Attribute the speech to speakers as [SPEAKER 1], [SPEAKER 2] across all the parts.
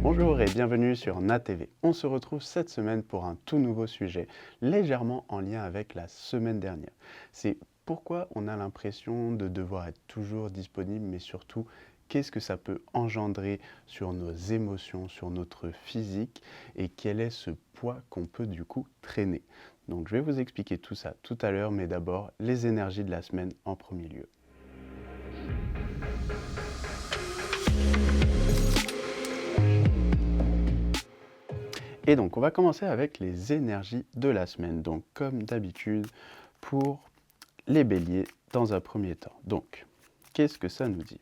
[SPEAKER 1] Bonjour et bienvenue sur NATV. On se retrouve cette semaine pour un tout nouveau sujet, légèrement en lien avec la semaine dernière. C'est pourquoi on a l'impression de devoir être toujours disponible, mais surtout, qu'est-ce que ça peut engendrer sur nos émotions, sur notre physique, et quel est ce poids qu'on peut du coup traîner. Donc je vais vous expliquer tout ça tout à l'heure, mais d'abord, les énergies de la semaine en premier lieu. Et donc, on va commencer avec les énergies de la semaine. Donc, comme d'habitude, pour les béliers dans un premier temps. Donc, qu'est-ce que ça nous dit?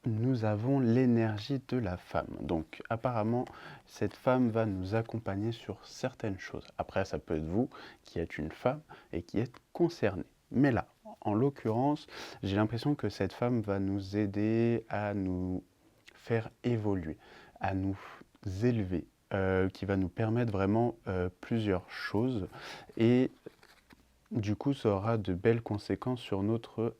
[SPEAKER 1] Nous avons l'énergie de la femme. Donc, apparemment, cette femme va nous accompagner sur certaines choses. Après, ça peut être vous qui êtes une femme et qui êtes concerné. Mais là, en l'occurrence, j'ai l'impression que cette femme va nous aider à nous faire évoluer, à nous élever, qui va nous permettre vraiment plusieurs choses. Et du coup, ça aura de belles conséquences sur notre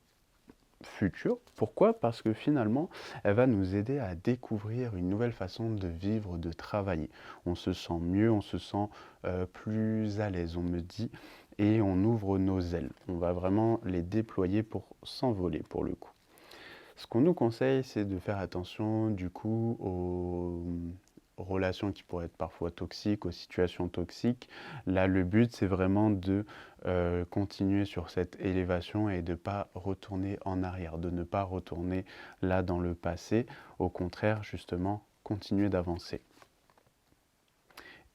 [SPEAKER 1] futur. Pourquoi? Parce que finalement, elle va nous aider à découvrir une nouvelle façon de vivre, de travailler. On se sent mieux, on se sent plus à l'aise, on me dit, et on ouvre nos ailes. On va vraiment les déployer pour s'envoler pour le coup. Ce qu'on nous conseille, c'est de faire attention du coup aux relations qui pourraient être parfois toxiques, aux situations toxiques. Là, le but, c'est vraiment de continuer sur cette élévation et de ne pas retourner en arrière, de ne pas retourner là dans le passé. Au contraire, justement, continuer d'avancer.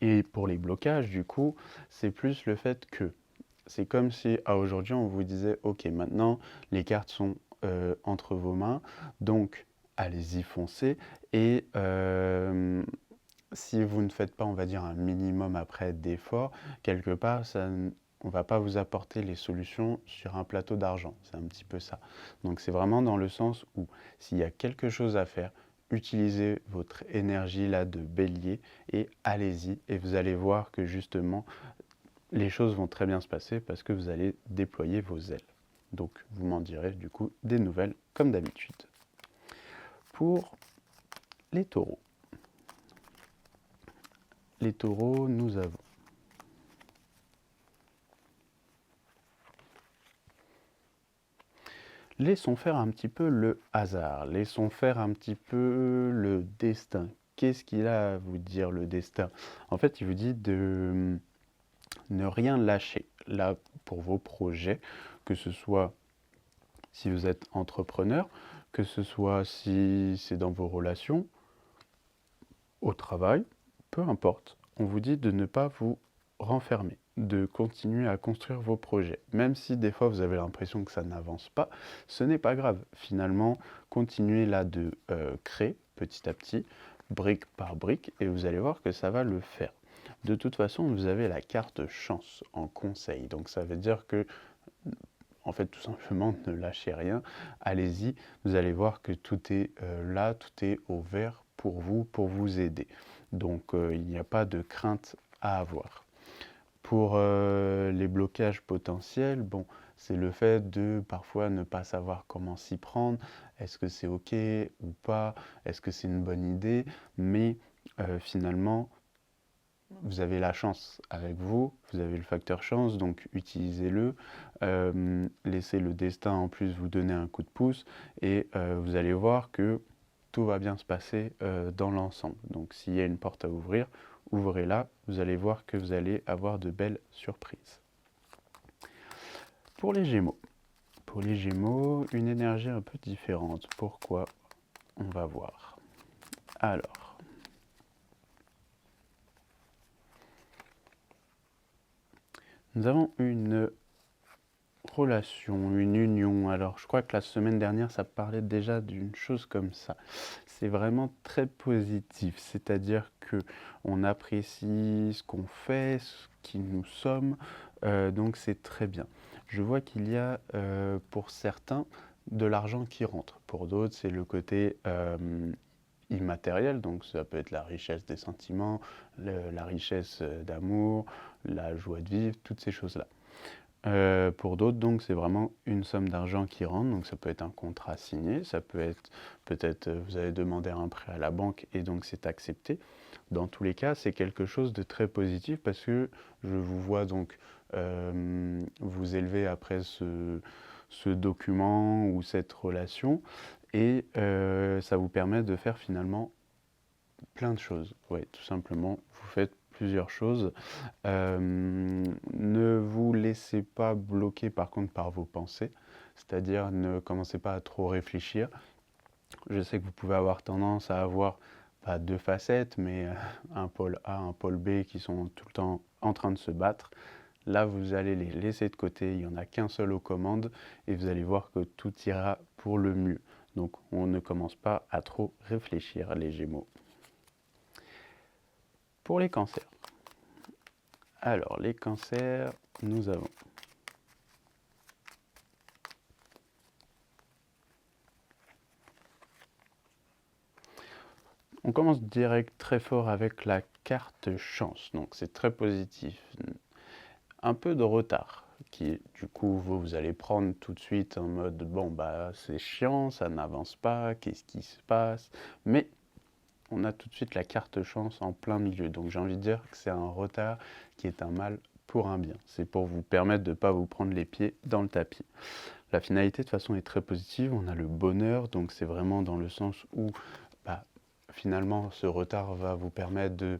[SPEAKER 1] Et pour les blocages, du coup, c'est plus le fait que c'est comme si aujourd'hui on vous disait ok, maintenant les cartes sont entre vos mains, donc allez-y, foncez. Et si vous ne faites pas, on va dire, un minimum après d'efforts, quelque part, on ne va pas vous apporter les solutions sur un plateau d'argent. C'est un petit peu ça. Donc c'est vraiment dans le sens où s'il y a quelque chose à faire, utilisez votre énergie là de bélier et allez-y. Et vous allez voir que justement, les choses vont très bien se passer parce que vous allez déployer vos ailes. Donc vous m'en direz du coup des nouvelles comme d'habitude. Pour les taureaux. Les taureaux, nous avons laissons faire un petit peu le hasard, laissons faire un petit peu le destin. Qu'est-ce qu'il a à vous dire le destin? En fait, il vous dit de ne rien lâcher. Là, pour vos projets, que ce soit si vous êtes entrepreneur, que ce soit si c'est dans vos relations, au travail, peu importe. On vous dit de ne pas vous renfermer, de continuer à construire vos projets. Même si des fois vous avez l'impression que ça n'avance pas, ce n'est pas grave. Finalement, continuez là de créer petit à petit, brique par brique, et vous allez voir que ça va le faire. De toute façon, vous avez la carte chance en conseil. Donc ça veut dire que, en fait, tout simplement, ne lâchez rien. Allez-y, vous allez voir que tout est là, tout est au vert pour vous aider. Donc il n'y a pas de crainte à avoir. Pour les blocages potentiels, bon, c'est le fait de parfois ne pas savoir comment s'y prendre. Est-ce que c'est OK ou pas? Est-ce que c'est une bonne idée? Mais finalement, vous avez la chance avec vous, vous avez le facteur chance, donc utilisez-le. Laissez le destin en plus vous donner un coup de pouce et vous allez voir que tout va bien se passer dans l'ensemble. Donc s'il y a une porte à ouvrir, ouvrez-la, vous allez voir que vous allez avoir de belles surprises. Pour les Gémeaux, une énergie un peu différente. Pourquoi? On va voir. Alors, nous avons une relation, une union. Alors, je crois que la semaine dernière, ça parlait déjà d'une chose comme ça. C'est vraiment très positif, c'est-à-dire que on apprécie ce qu'on fait, ce qui nous sommes, donc c'est très bien. Je vois qu'il y a pour certains de l'argent qui rentre. Pour d'autres, c'est le côté immatériel, donc ça peut être la richesse des sentiments, la richesse d'amour, la joie de vivre, toutes ces choses-là. Pour d'autres, donc, c'est vraiment une somme d'argent qui rentre. Donc, ça peut être un contrat signé, ça peut être peut-être vous avez demandé un prêt à la banque et donc c'est accepté. Dans tous les cas, c'est quelque chose de très positif parce que je vous vois donc vous élever après ce document ou cette relation et ça vous permet de faire finalement plein de choses. Ouais, tout simplement, vous faites plusieurs choses. Ne vous laissez pas bloquer par contre par vos pensées, c'est-à-dire ne commencez pas à trop réfléchir. Je sais que vous pouvez avoir tendance à avoir pas deux facettes, mais un pôle A, un pôle B qui sont tout le temps en train de se battre. Là, vous allez les laisser de côté, il n'y en a qu'un seul aux commandes et vous allez voir que tout ira pour le mieux. Donc on ne commence pas à trop réfléchir, les Gémeaux. Pour les cancers. Alors, les cancers, nous avons on commence direct très fort avec la carte chance, donc c'est très positif. Un peu de retard, qui du coup vous allez prendre tout de suite en mode bon bah c'est chiant, ça n'avance pas, qu'est-ce qui se passe, mais on a tout de suite la carte chance en plein milieu, donc j'ai envie de dire que c'est un retard qui est un mal pour un bien. C'est pour vous permettre de ne pas vous prendre les pieds dans le tapis. La finalité de toute façon est très positive, on a le bonheur, donc c'est vraiment dans le sens où bah, finalement ce retard va vous permettre de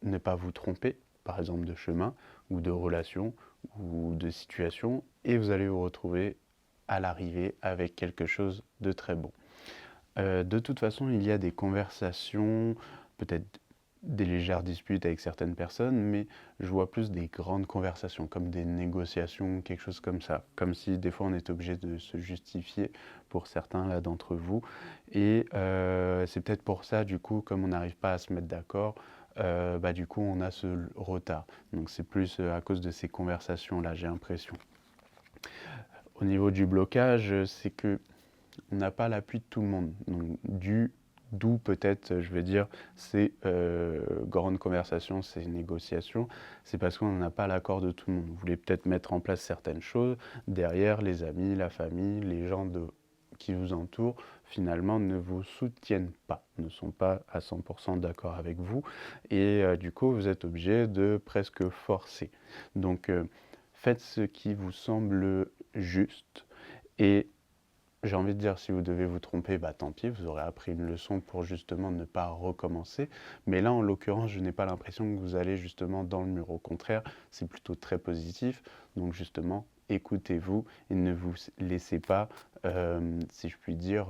[SPEAKER 1] ne pas vous tromper, par exemple de chemin ou de relation ou de situation, et vous allez vous retrouver à l'arrivée avec quelque chose de très bon. De toute façon, il y a des conversations, peut-être des légères disputes avec certaines personnes, mais je vois plus des grandes conversations, comme des négociations, quelque chose comme ça. Comme si des fois on est obligé de se justifier pour certains là d'entre vous. Et c'est peut-être pour ça, du coup, comme on n'arrive pas à se mettre d'accord, bah, du coup on a ce retard. Donc c'est plus à cause de ces conversations-là, j'ai l'impression. Au niveau du blocage, c'est que on n'a pas l'appui de tout le monde. Donc, d'où peut-être, je vais dire, ces grandes conversations, ces négociations, c'est parce qu'on n'a pas l'accord de tout le monde. Vous voulez peut-être mettre en place certaines choses, derrière les amis, la famille, les gens qui vous entourent, finalement ne vous soutiennent pas, ne sont pas à 100% d'accord avec vous, et du coup vous êtes obligé de presque forcer. Donc faites ce qui vous semble juste, et j'ai envie de dire, si vous devez vous tromper, bah tant pis, vous aurez appris une leçon pour justement ne pas recommencer. Mais là, en l'occurrence, je n'ai pas l'impression que vous allez justement dans le mur. Au contraire, c'est plutôt très positif. Donc justement, écoutez-vous et ne vous laissez pas, si je puis dire,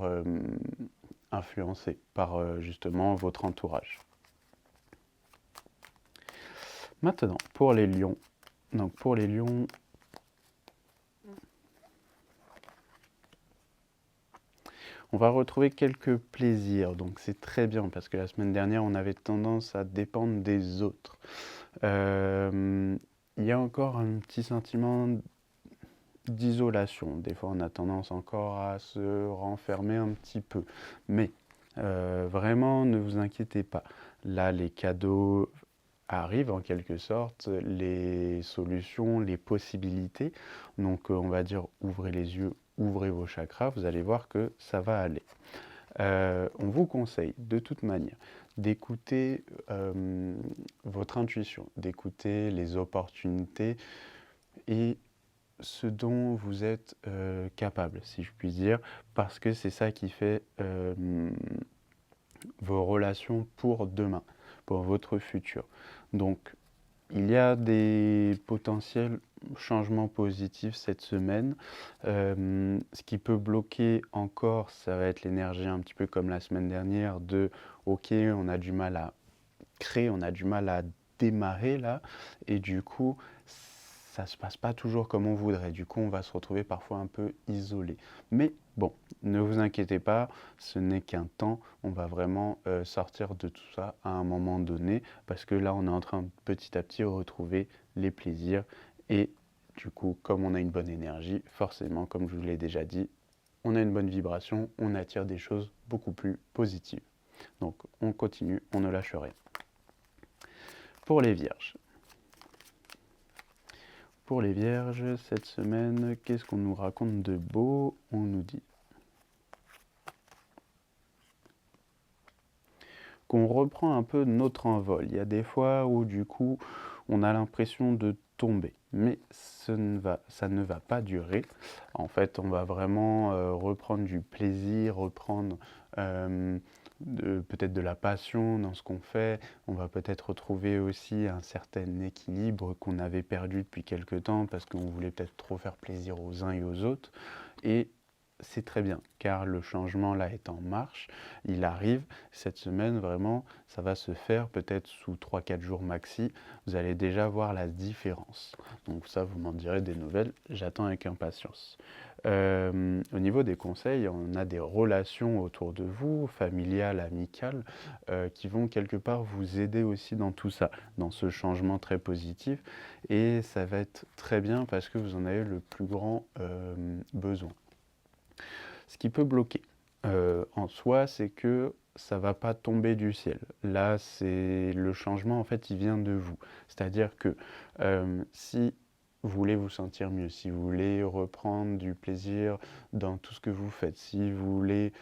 [SPEAKER 1] influencer par justement votre entourage. Maintenant, pour les lions. Donc pour les lions, on va retrouver quelques plaisirs, donc c'est très bien parce que la semaine dernière on avait tendance à dépendre des autres. Il y a encore un petit sentiment d'isolation. Des fois on a tendance encore à se renfermer un petit peu. Mais vraiment ne vous inquiétez pas. Là les cadeaux arrivent en quelque sorte, les solutions, les possibilités. Donc on va dire ouvrez les yeux, ouvrez vos chakras, vous allez voir que ça va aller. On vous conseille de toute manière d'écouter votre intuition, d'écouter les opportunités et ce dont vous êtes capable, si je puis dire, parce que c'est ça qui fait vos relations pour demain, pour votre futur. Donc, il y a des potentiels changements positifs cette semaine. Ce qui peut bloquer encore, ça va être l'énergie un petit peu comme la semaine dernière de OK, on a du mal à créer, on a du mal à démarrer là, et du coup, ça se passe pas toujours comme on voudrait. Du coup, on va se retrouver parfois un peu isolé. Mais bon, ne vous inquiétez pas, ce n'est qu'un temps. On va vraiment sortir de tout ça à un moment donné, parce que là, on est en train de petit à petit retrouver les plaisirs. Et du coup, comme on a une bonne énergie, forcément, comme je vous l'ai déjà dit, on a une bonne vibration, on attire des choses beaucoup plus positives. Donc, on continue, on ne lâche rien. Pour les vierges. pour les vierges, cette semaine, qu'est-ce qu'on nous raconte de beau? On nous dit qu'on reprend un peu notre envol. Il y a des fois où du coup on a l'impression de tomber, mais ça ne va pas durer. En fait, on va vraiment reprendre du plaisir, reprendre peut-être de la passion dans ce qu'on fait. On va peut-être retrouver aussi un certain équilibre qu'on avait perdu depuis quelque temps parce qu'on voulait peut-être trop faire plaisir aux uns et aux autres. Et c'est très bien, car le changement là est en marche, il arrive. Cette semaine, vraiment, ça va se faire peut-être sous 3-4 jours maxi. Vous allez déjà voir la différence. Donc ça, vous m'en direz des nouvelles, j'attends avec impatience. Au niveau des conseils, on a des relations autour de vous, familiales, amicales, qui vont quelque part vous aider aussi dans tout ça, dans ce changement très positif. Et ça va être très bien parce que vous en avez le plus grand besoin. Ce qui peut bloquer en soi, c'est que ça va pas tomber du ciel. Là, c'est le changement, en fait, il vient de vous. C'est-à-dire que si vous voulez vous sentir mieux, si vous voulez reprendre du plaisir dans tout ce que vous faites, si vous voulez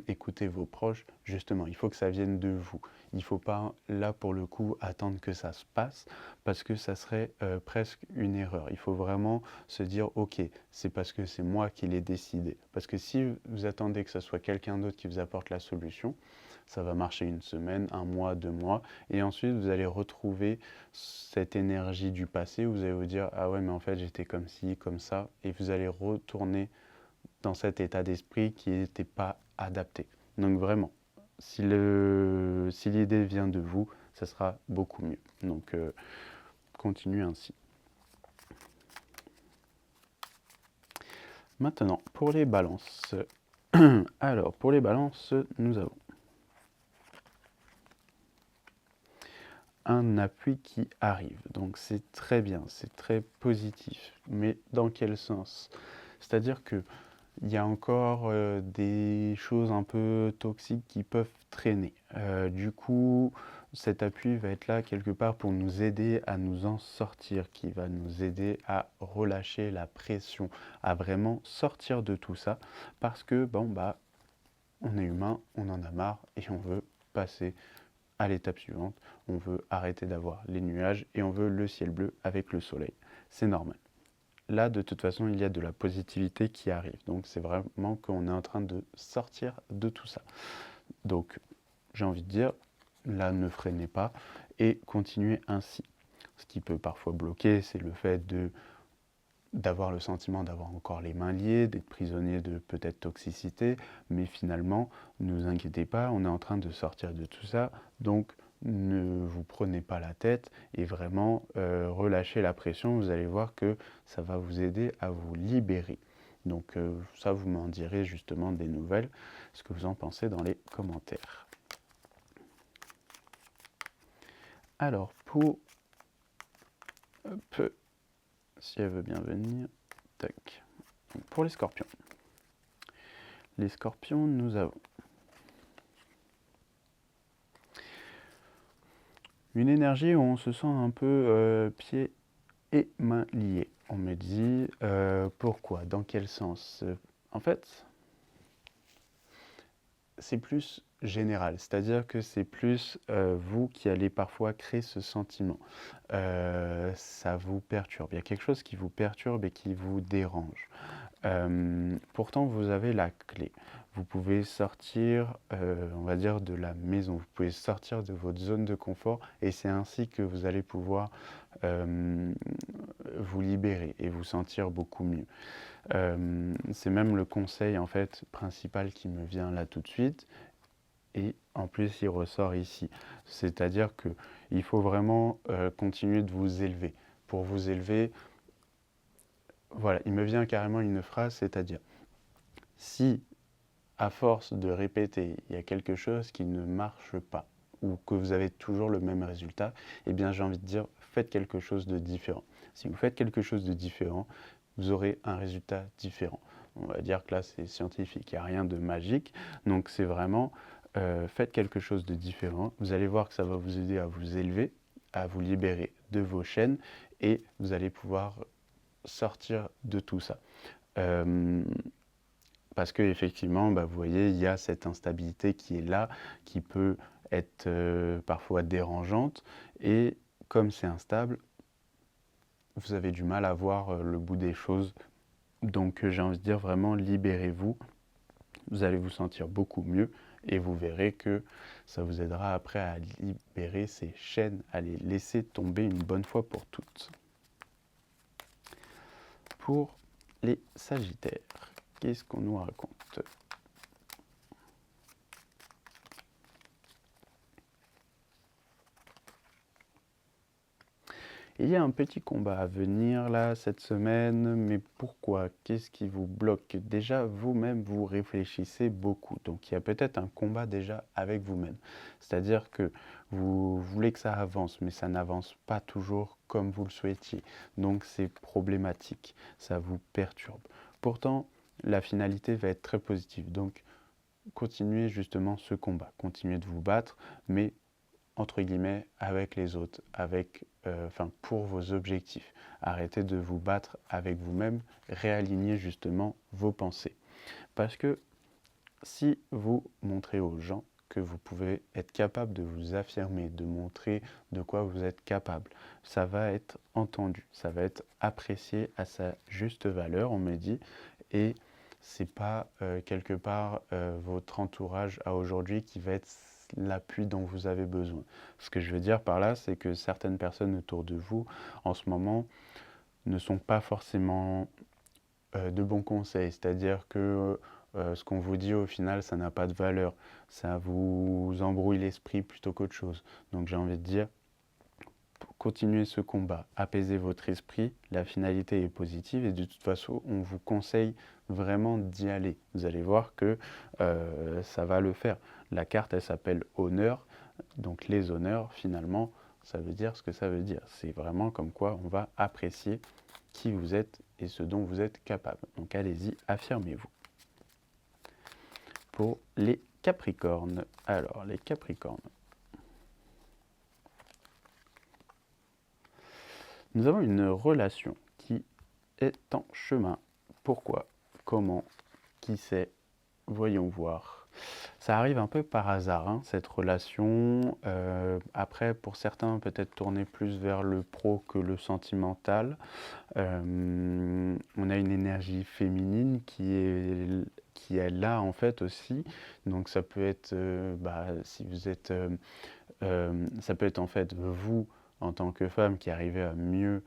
[SPEAKER 1] écouter vos proches, justement, il faut que ça vienne de vous. Il ne faut pas, là, pour le coup, attendre que ça se passe, parce que ça serait presque une erreur. Il faut vraiment se dire, ok, c'est parce que c'est moi qui l'ai décidé. Parce que si vous attendez que ce soit quelqu'un d'autre qui vous apporte la solution, ça va marcher une semaine, un mois, 2 mois, et ensuite vous allez retrouver cette énergie du passé où vous allez vous dire, ah ouais, mais en fait j'étais comme ci, comme ça, et vous allez retourner dans cet état d'esprit qui n'était pas adapté. Donc vraiment, si l'idée vient de vous, ça sera beaucoup mieux. Donc continuez ainsi. Maintenant, pour les balances. Alors, pour les balances, nous avons un appui qui arrive. Donc c'est très bien, c'est très positif. Mais dans quel sens? C'est-à-dire que il y a encore des choses un peu toxiques qui peuvent traîner. Du coup, cet appui va être là quelque part pour nous aider à nous en sortir, qui va nous aider à relâcher la pression, à vraiment sortir de tout ça, parce que bon bah on est humain, on en a marre et on veut passer à l'étape suivante. On veut arrêter d'avoir les nuages et on veut le ciel bleu avec le soleil. C'est normal. Là, de toute façon, il y a de la positivité qui arrive. Donc, c'est vraiment qu'on est en train de sortir de tout ça. Donc, j'ai envie de dire, là, ne freinez pas et continuez ainsi. Ce qui peut parfois bloquer, c'est le fait d'avoir le sentiment d'avoir encore les mains liées, d'être prisonnier de peut-être toxicité, mais finalement, ne vous inquiétez pas, on est en train de sortir de tout ça. Donc, ne vous prenez pas la tête et vraiment relâchez la pression. Vous allez voir que ça va vous aider à vous libérer. Donc ça, vous m'en direz justement des nouvelles, ce que vous en pensez dans les commentaires. Alors, pour... Hop, si elle veut bien venir, tac. Donc, pour les scorpions. Les scorpions, nous avons une énergie où on se sent un peu pieds et mains liés. On me dit pourquoi, dans quel sens? En fait, c'est plus général, c'est-à-dire que c'est plus vous qui allez parfois créer ce sentiment. Ça vous perturbe, il y a quelque chose qui vous perturbe et qui vous dérange. Pourtant, vous avez la clé. Vous pouvez sortir, on va dire, de la maison. Vous pouvez sortir de votre zone de confort et c'est ainsi que vous allez pouvoir vous libérer et vous sentir beaucoup mieux. C'est même le conseil en fait principal qui me vient là tout de suite. Et en plus, il ressort ici. C'est-à-dire qu'il faut vraiment continuer de vous élever. Pour vous élever, voilà, il me vient carrément une phrase, c'est-à-dire, si à force de répéter, il y a quelque chose qui ne marche pas, ou que vous avez toujours le même résultat, eh bien j'ai envie de dire, faites quelque chose de différent. Si vous faites quelque chose de différent, vous aurez un résultat différent. On va dire que là, c'est scientifique, il n'y a rien de magique. Donc c'est vraiment, faites quelque chose de différent. Vous allez voir que ça va vous aider à vous élever, à vous libérer de vos chaînes et vous allez pouvoir sortir de tout ça. Parce que effectivement, vous voyez, il y a cette instabilité qui est là, qui peut être parfois dérangeante. Et comme c'est instable, vous avez du mal à voir le bout des choses. Donc j'ai envie de dire vraiment, libérez-vous. Vous allez vous sentir beaucoup mieux et vous verrez que ça vous aidera après à libérer ces chaînes, à les laisser tomber une bonne fois pour toutes. Pour les Sagittaires, qu'est-ce qu'on nous raconte ? Il y a un petit combat à venir là cette semaine, mais pourquoi? Qu'est-ce qui vous bloque? Déjà, vous-même, vous réfléchissez beaucoup. Donc il y a peut-être un combat déjà avec vous-même. C'est-à-dire que vous voulez que ça avance, mais ça n'avance pas toujours comme vous le souhaitiez. Donc c'est problématique, ça vous perturbe. Pourtant, la finalité va être très positive. Donc continuez justement ce combat, continuez de vous battre, mais entre guillemets, avec les autres, pour vos objectifs. Arrêtez de vous battre avec vous-même, réalignez justement vos pensées. Parce que si vous montrez aux gens que vous pouvez être capable de vous affirmer, de montrer de quoi vous êtes capable, ça va être entendu, ça va être apprécié à sa juste valeur, on me dit, et c'est pas quelque part votre entourage à aujourd'hui qui va être l'appui dont vous avez besoin. Ce que je veux dire par là, c'est que certaines personnes autour de vous, en ce moment, ne sont pas forcément de bons conseils. C'est-à-dire que ce qu'on vous dit au final, ça n'a pas de valeur. Ça vous embrouille l'esprit plutôt qu'autre chose. Donc j'ai envie de dire, continuez ce combat, apaisez votre esprit, la finalité est positive et de toute façon, on vous conseille vraiment d'y aller. Vous allez voir que ça va le faire. La carte, elle s'appelle honneur, donc les honneurs, finalement, ça veut dire ce que ça veut dire. C'est vraiment comme quoi on va apprécier qui vous êtes et ce dont vous êtes capable. Donc allez-y, affirmez-vous. Pour les Capricornes, alors les Capricornes, nous avons une relation qui est en chemin. Pourquoi? Comment? Qui sait? Voyons voir. Ça arrive un peu par hasard, hein, cette relation. Après, pour certains, peut-être tourner plus vers le pro que le sentimental. On a une énergie féminine qui est là, en fait, aussi. Donc, ça peut être, si vous êtes... ça peut être, en fait, vous, en tant que femme, qui arrivez à mieux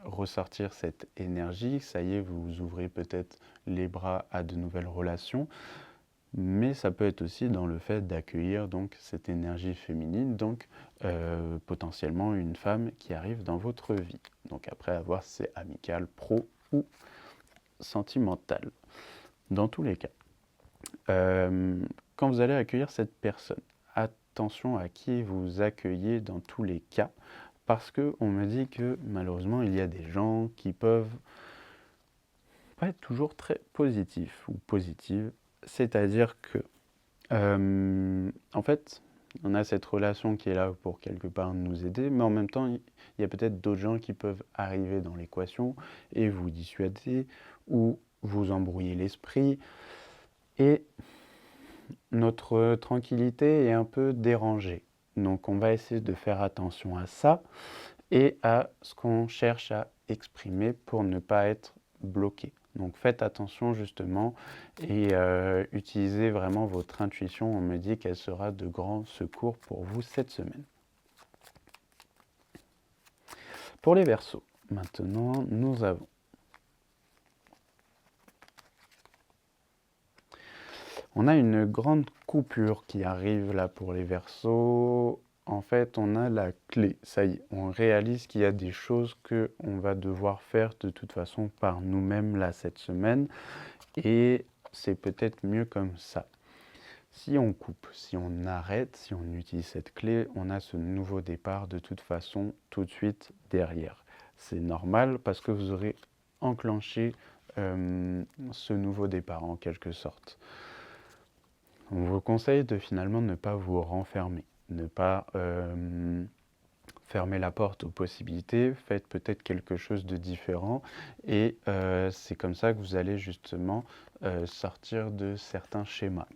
[SPEAKER 1] ressortir cette énergie. Ça y est, vous ouvrez peut-être les bras à de nouvelles relations. Mais ça peut être aussi dans le fait d'accueillir donc cette énergie féminine, donc potentiellement une femme qui arrive dans votre vie. Donc après, à voir si c'est amical, pro ou sentimental. Dans tous les cas, quand vous allez accueillir cette personne, attention à qui vous accueillez dans tous les cas, parce qu'on me dit que malheureusement, il y a des gens qui peuvent pas être toujours très positifs ou positives. C'est-à-dire que, en fait, on a cette relation qui est là pour quelque part nous aider, mais en même temps, il y a peut-être d'autres gens qui peuvent arriver dans l'équation et vous dissuader ou vous embrouiller l'esprit. Et notre tranquillité est un peu dérangée. Donc on va essayer de faire attention à ça et à ce qu'on cherche à exprimer pour ne pas être bloqué. Donc faites attention justement et utilisez vraiment votre intuition. On me dit qu'elle sera de grand secours pour vous cette semaine. Pour les Verseaux, maintenant nous avons on a une grande coupure qui arrive là pour les Verseaux. En fait, on a la clé. Ça y est, on réalise qu'il y a des choses qu'on va devoir faire de toute façon par nous-mêmes là cette semaine. Et c'est peut-être mieux comme ça. Si on coupe, si on arrête, si on utilise cette clé, on a ce nouveau départ de toute façon tout de suite derrière. C'est normal parce que vous aurez enclenché ce nouveau départ en quelque sorte. On vous conseille de finalement ne pas vous renfermer, ne pas fermez la porte aux possibilités, faites peut-être quelque chose de différent et c'est comme ça que vous allez justement sortir de certains schémas.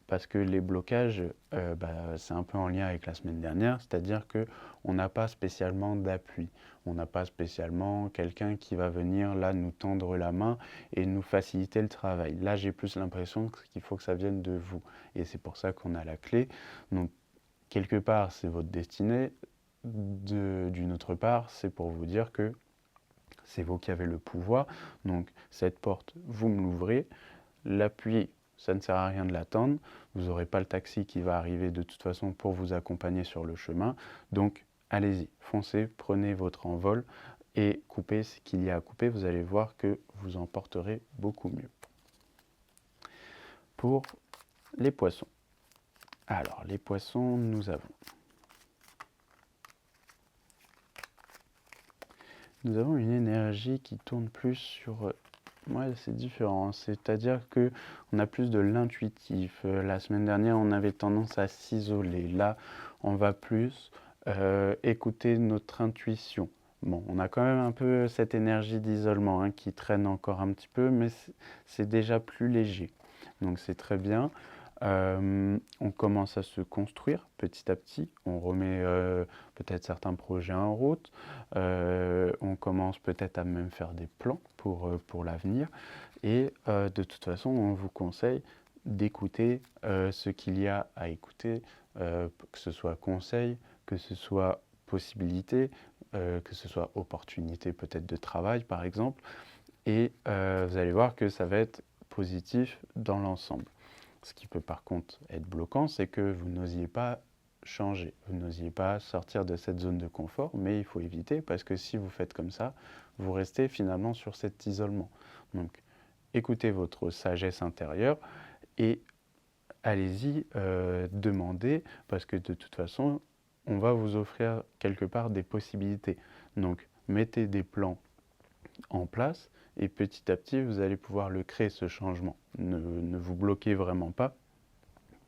[SPEAKER 1] Parce que les blocages, c'est un peu en lien avec la semaine dernière, c'est-à-dire qu'on n'a pas spécialement d'appui, on n'a pas spécialement quelqu'un qui va venir là nous tendre la main et nous faciliter le travail. Là, j'ai plus l'impression qu'il faut que ça vienne de vous et c'est pour ça qu'on a la clé. Donc, quelque part, c'est votre destinée, d'une autre part, c'est pour vous dire que c'est vous qui avez le pouvoir. Donc, cette porte, vous me l'ouvrez, l'appui, ça ne sert à rien de l'attendre. Vous n'aurez pas le taxi qui va arriver de toute façon pour vous accompagner sur le chemin. Donc, allez-y, foncez, prenez votre envol et coupez ce qu'il y a à couper. Vous allez voir que vous en porterez beaucoup mieux. Pour les poissons. Alors, les poissons, nous avons une énergie qui tourne plus sur... Ouais, c'est différent. C'est-à-dire que on a plus de l'intuitif. La semaine dernière, on avait tendance à s'isoler. Là, on va plus écouter notre intuition. Bon, on a quand même un peu cette énergie d'isolement hein, qui traîne encore un petit peu, mais c'est déjà plus léger. Donc c'est très bien. On commence à se construire petit à petit. On remet peut-être certains projets en route. On commence peut-être à même faire des plans pour l'avenir. Et de toute façon, on vous conseille d'écouter ce qu'il y a à écouter, que ce soit conseil, que ce soit possibilité, que ce soit opportunité peut-être de travail par exemple. Et vous allez voir que ça va être positif dans l'ensemble. Ce qui peut par contre être bloquant, c'est que vous n'osiez pas changer, vous n'osiez pas sortir de cette zone de confort, mais il faut éviter parce que si vous faites comme ça, vous restez finalement sur cet isolement. Donc écoutez votre sagesse intérieure et allez-y, demandez parce que de toute façon, on va vous offrir quelque part des possibilités. Donc mettez des plans en place et petit à petit, vous allez pouvoir le créer, ce changement. Ne vous bloquez vraiment pas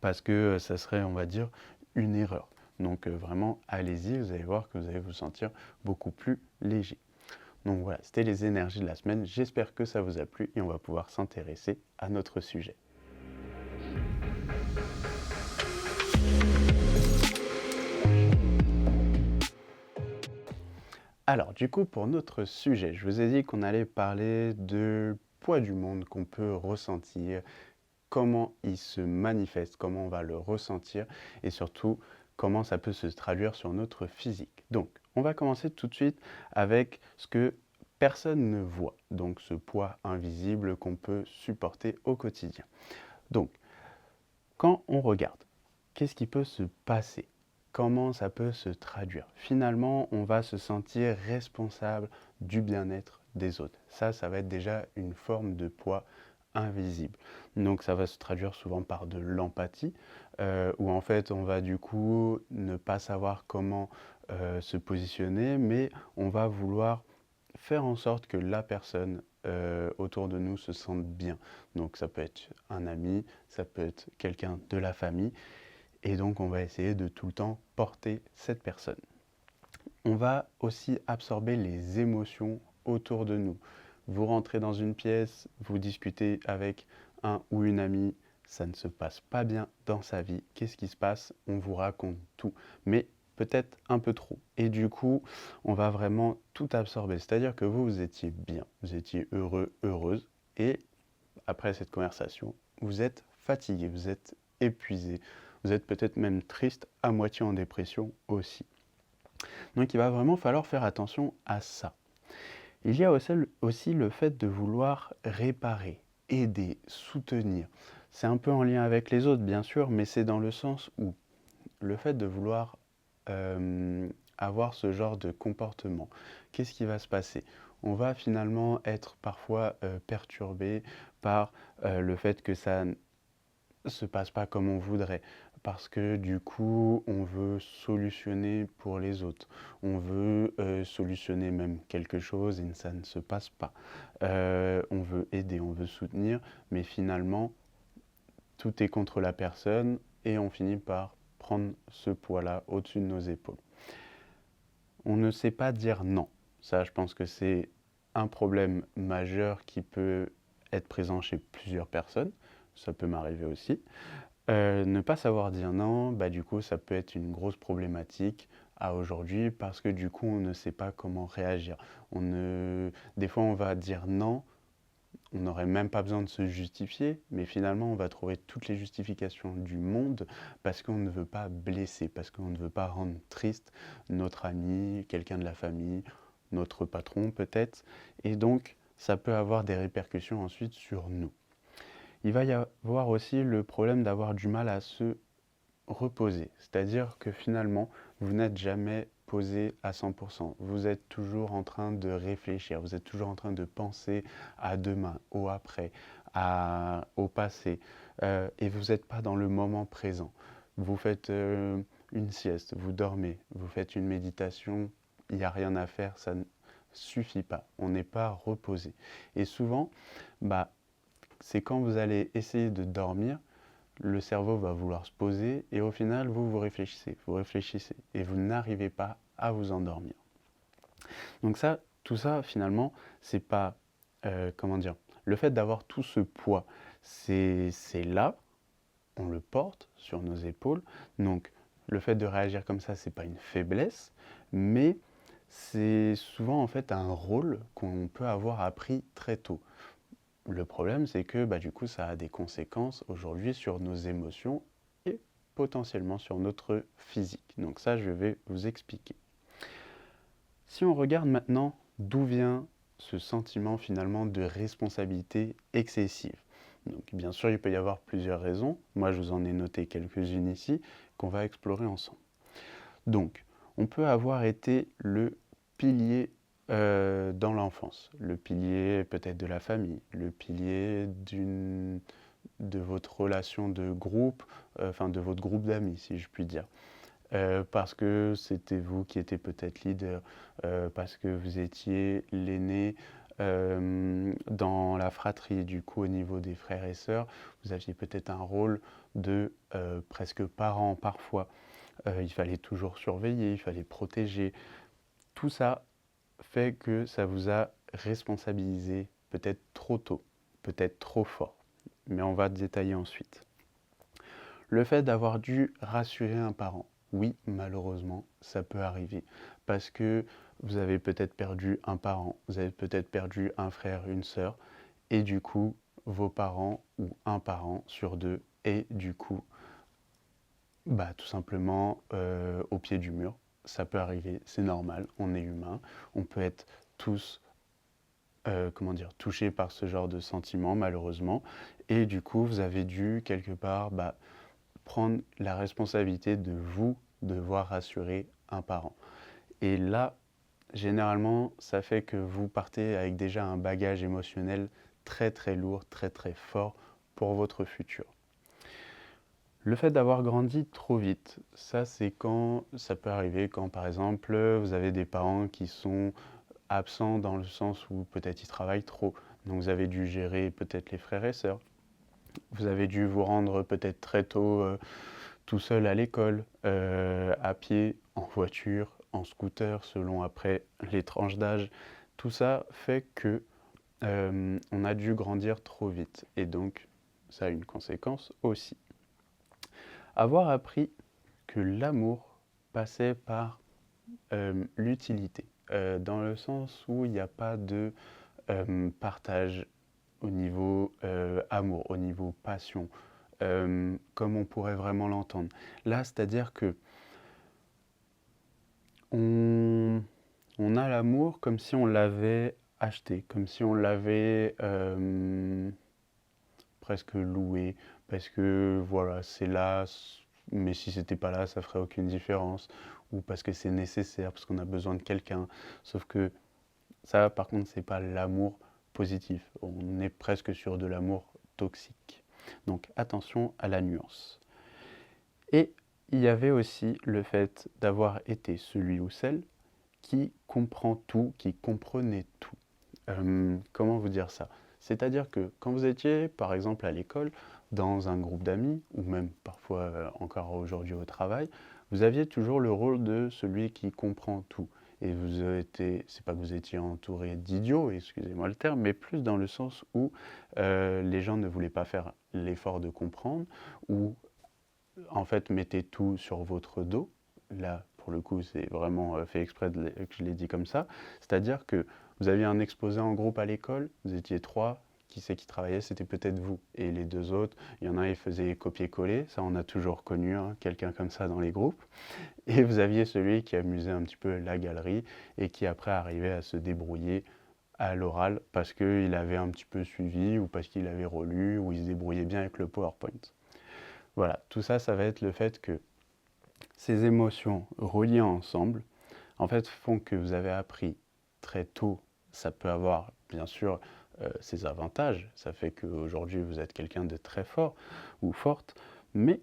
[SPEAKER 1] parce que ça serait, on va dire, une erreur. Donc vraiment, allez-y, vous allez voir que vous allez vous sentir beaucoup plus léger. Donc voilà, c'était les énergies de la semaine. J'espère que ça vous a plu et on va pouvoir s'intéresser à notre sujet. Alors, du coup, pour notre sujet, je vous ai dit qu'on allait parler de poids du monde qu'on peut ressentir, comment il se manifeste, comment on va le ressentir et surtout comment ça peut se traduire sur notre physique. Donc, on va commencer tout de suite avec ce que personne ne voit, donc ce poids invisible qu'on peut supporter au quotidien. Donc, quand on regarde, qu'est-ce qui peut se passer? Comment ça peut se traduire? Finalement, on va se sentir responsable du bien-être des autres. Ça va être déjà une forme de poids invisible. Donc ça va se traduire souvent par de l'empathie, où en fait on va du coup ne pas savoir comment se positionner, mais on va vouloir faire en sorte que la personne autour de nous se sente bien. Donc ça peut être un ami, ça peut être quelqu'un de la famille, et donc on va essayer de tout le temps porter cette personne. On va aussi absorber les émotions autour de nous. Vous rentrez dans une pièce, vous discutez avec un ou une amie, ça ne se passe pas bien dans sa vie. Qu'est-ce qui se passe? On vous raconte tout, mais peut-être un peu trop. Et du coup, on va vraiment tout absorber. C'est-à-dire que vous étiez bien, vous étiez heureux, heureuse, et après cette conversation, vous êtes fatigué, vous êtes épuisé, vous êtes peut-être même triste, à moitié en dépression aussi. Donc il va vraiment falloir faire attention à ça. Il y a aussi le fait de vouloir réparer, aider, soutenir. C'est un peu en lien avec les autres, bien sûr, mais c'est dans le sens où le fait de vouloir avoir ce genre de comportement, qu'est-ce qui va se passer? On va finalement être parfois perturbé par le fait que ça ne se passe pas comme on voudrait. Parce que du coup, on veut solutionner pour les autres. On veut solutionner même quelque chose et ça ne se passe pas. On veut aider, on veut soutenir, mais finalement, tout est contre la personne et on finit par prendre ce poids-là au-dessus de nos épaules. On ne sait pas dire non. Ça, je pense que c'est un problème majeur qui peut être présent chez plusieurs personnes. Ça peut m'arriver aussi. Ne pas savoir dire non, bah, du coup, ça peut être une grosse problématique à aujourd'hui parce que du coup, on ne sait pas comment réagir. Des fois, on va dire non, on n'aurait même pas besoin de se justifier, mais finalement, on va trouver toutes les justifications du monde parce qu'on ne veut pas blesser, parce qu'on ne veut pas rendre triste notre ami, quelqu'un de la famille, notre patron peut-être. Et donc, ça peut avoir des répercussions ensuite sur nous. Il va y avoir aussi le problème d'avoir du mal à se reposer. C'est-à-dire que finalement, vous n'êtes jamais posé à 100%. Vous êtes toujours en train de réfléchir, vous êtes toujours en train de penser à demain, au après, au passé, et vous n'êtes pas dans le moment présent. Vous faites une sieste, vous dormez, vous faites une méditation, il n'y a rien à faire, ça ne suffit pas. On n'est pas reposé. Et souvent, bah, c'est quand vous allez essayer de dormir, le cerveau va vouloir se poser et au final, vous réfléchissez et vous n'arrivez pas à vous endormir. Donc ça, tout ça, finalement, c'est pas, comment dire, le fait d'avoir tout ce poids, c'est là, on le porte sur nos épaules. Donc le fait de réagir comme ça, c'est pas une faiblesse, mais c'est souvent en fait un rôle qu'on peut avoir appris très tôt. Le problème, c'est que bah, du coup, ça a des conséquences aujourd'hui sur nos émotions et potentiellement sur notre physique. Donc ça, je vais vous expliquer. Si on regarde maintenant d'où vient ce sentiment finalement de responsabilité excessive. Donc bien sûr, il peut y avoir plusieurs raisons. Moi, je vous en ai noté quelques-unes ici qu'on va explorer ensemble. Donc, on peut avoir été le pilier dans l'enfance, le pilier peut-être de la famille, le pilier de votre relation de groupe, enfin de votre groupe d'amis, si je puis dire. Parce que c'était vous qui étiez peut-être leader, parce que vous étiez l'aîné dans la fratrie, du coup au niveau des frères et sœurs, vous aviez peut-être un rôle de presque parent parfois. Il fallait toujours surveiller, il fallait protéger. Tout ça fait que ça vous a responsabilisé peut-être trop tôt, peut-être trop fort. Mais on va détailler ensuite. Le fait d'avoir dû rassurer un parent, oui, malheureusement, ça peut arriver. Parce que vous avez peut-être perdu un parent, vous avez peut-être perdu un frère, une sœur, et du coup, vos parents ou un parent sur deux est du coup bah, tout simplement au pied du mur. Ça peut arriver, c'est normal, on est humain, on peut être tous comment dire, touchés par ce genre de sentiments malheureusement. Et du coup, vous avez dû quelque part bah, prendre la responsabilité de vous devoir rassurer un parent. Et là, généralement, ça fait que vous partez avec déjà un bagage émotionnel très très lourd, très très fort pour votre futur. Le fait d'avoir grandi trop vite, ça c'est quand ça peut arriver quand par exemple vous avez des parents qui sont absents dans le sens où peut-être ils travaillent trop. Donc vous avez dû gérer peut-être les frères et sœurs. Vous avez dû vous rendre peut-être très tôt tout seul à l'école, à pied, en voiture, en scooter, selon après les tranches d'âge. Tout ça fait que on a dû grandir trop vite et donc ça a une conséquence aussi. Avoir appris que l'amour passait par l'utilité, dans le sens où il n'y a pas de partage au niveau amour, au niveau passion, comme on pourrait vraiment l'entendre. Là, c'est-à-dire que on a l'amour comme si on l'avait acheté, comme si on l'avait presque loué, parce que voilà, c'est là, mais si c'était pas là, ça ferait aucune différence, ou parce que c'est nécessaire, parce qu'on a besoin de quelqu'un. Sauf que ça, par contre, c'est pas l'amour positif. On est presque sur de l'amour toxique. Donc attention à la nuance. Et il y avait aussi le fait d'avoir été celui ou celle qui comprend tout, qui comprenait tout. Comment vous dire ça? C'est-à-dire que quand vous étiez, par exemple, à l'école, dans un groupe d'amis, ou même parfois encore aujourd'hui au travail, vous aviez toujours le rôle de celui qui comprend tout. et c'est pas que vous étiez entouré d'idiots, excusez-moi le terme, mais plus dans le sens où les gens ne voulaient pas faire l'effort de comprendre, ou en fait mettaient tout sur votre dos. Là, pour le coup, c'est vraiment fait exprès que je l'ai dit comme ça. C'est-à-dire que vous aviez un exposé en groupe à l'école, vous étiez 3, qui c'est qui travaillait? C'était peut-être vous. Et les 2 autres, il y en a, ils faisaient copier-coller, ça on a toujours connu, hein, quelqu'un comme ça dans les groupes. Et vous aviez celui qui amusait un petit peu la galerie et qui après arrivait à se débrouiller à l'oral parce qu'il avait un petit peu suivi ou parce qu'il avait relu ou il se débrouillait bien avec le PowerPoint. Voilà, tout ça, ça va être le fait que ces émotions reliées ensemble, en fait, font que vous avez appris très tôt. Ça peut avoir, bien sûr, ses avantages. Ça fait qu'aujourd'hui, vous êtes quelqu'un de très fort ou forte. Mais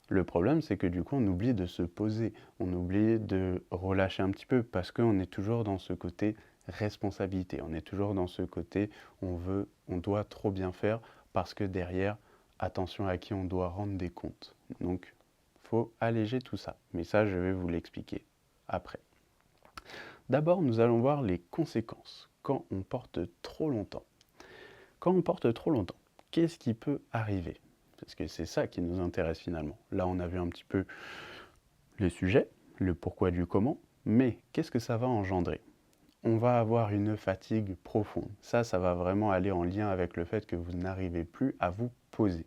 [SPEAKER 1] le problème, c'est que du coup, on oublie de se poser. On oublie de relâcher un petit peu parce qu'on est toujours dans ce côté responsabilité. On est toujours dans ce côté, on doit trop bien faire parce que derrière, attention à qui on doit rendre des comptes. Donc, il faut alléger tout ça. Mais ça, je vais vous l'expliquer après. D'abord, nous allons voir les conséquences quand on porte trop longtemps. Quand on porte trop longtemps, qu'est-ce qui peut arriver? Parce que c'est ça qui nous intéresse finalement. Là, on a vu un petit peu le sujet, le pourquoi du comment, mais qu'est-ce que ça va engendrer? On va avoir une fatigue profonde. Ça va vraiment aller en lien avec le fait que vous n'arrivez plus à vous poser.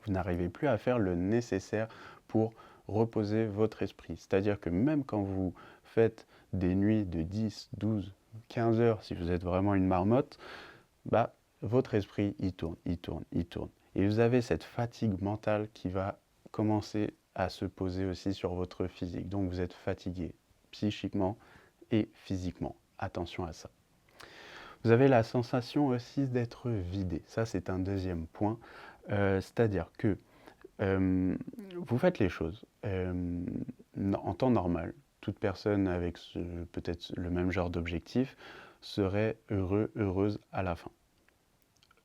[SPEAKER 1] Vous n'arrivez plus à faire le nécessaire pour reposer votre esprit. C'est-à-dire que même quand vous faites des nuits de 10, 12, 15 heures, si vous êtes vraiment une marmotte, bah, votre esprit, il tourne, il tourne, il tourne. Et vous avez cette fatigue mentale qui va commencer à se poser aussi sur votre physique. Donc vous êtes fatigué psychiquement et physiquement. Attention à ça. Vous avez la sensation aussi d'être vidé. Ça, c'est un deuxième point. C'est-à-dire que vous faites les choses en temps normal. Toute personne avec peut-être le même genre d'objectif serait heureuse à la fin.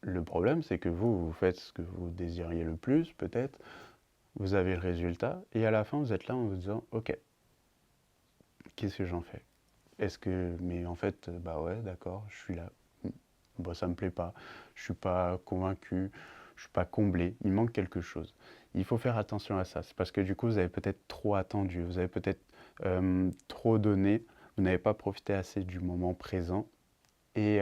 [SPEAKER 1] Le problème, c'est que vous faites ce que vous désiriez le plus, peut-être, vous avez le résultat, et à la fin, vous êtes là en vous disant, ok, qu'est-ce que j'en fais? Mais en fait, bah ouais, d'accord, je suis là. Bon, ça me plaît pas, je suis pas convaincu, je suis pas comblé, il manque quelque chose. Il faut faire attention à ça, c'est parce que du coup, vous avez peut-être trop attendu, vous avez peut-être trop donné, vous n'avez pas profité assez du moment présent, et